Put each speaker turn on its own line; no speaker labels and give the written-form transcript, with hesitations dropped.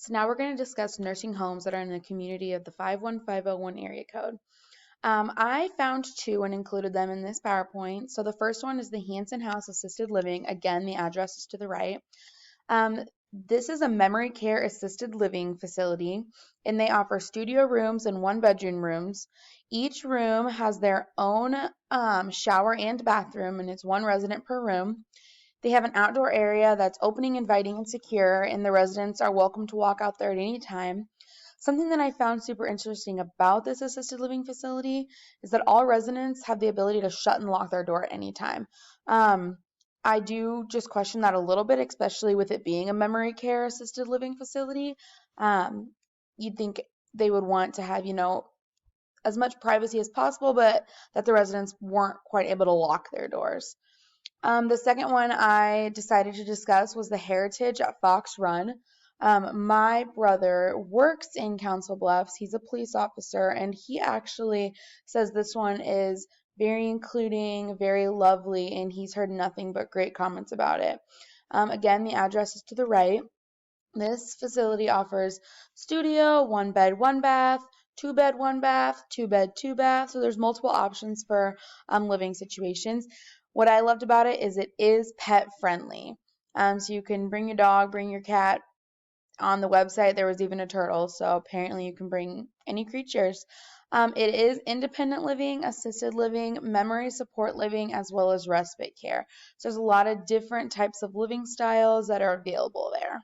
So now we're going to discuss nursing homes that are in the community of the 51501 area code. I found two and included them in this PowerPoint. So the first one is the Hanson House Assisted Living. Again, the address is to the right. This is a memory care assisted living facility, and they offer studio rooms and one bedroom rooms. Each room has their own shower and bathroom, and it's one resident per room. They have an outdoor area that's opening, inviting, and secure, and the residents are welcome to walk out there at any time. Something that I found super interesting about this assisted living facility is that all residents have the ability to shut and lock their door at any time. Um, I do just question that a little bit, especially with it being a memory care assisted living facility. Um, you'd think they would want to have, as much privacy as possible, but that the residents weren't quite able to lock their doors. The second one I decided to discuss was the Heritage at Fox Run. My brother works in Council Bluffs. He's a police officer, and he actually says this one is very including, very lovely, and he's heard nothing but great comments about it. Again, the address is to the right. This facility offers studio, one bed, one bath, two bed, one bath, two bed, two bath. So there's multiple options for living situations. What I loved about it is pet friendly. So you can bring your dog, bring your cat. On the website, there was even a turtle. So apparently you can bring any creatures. It is independent living, assisted living, memory support living, as well as respite care. So there's a lot of different types of living styles that are available there.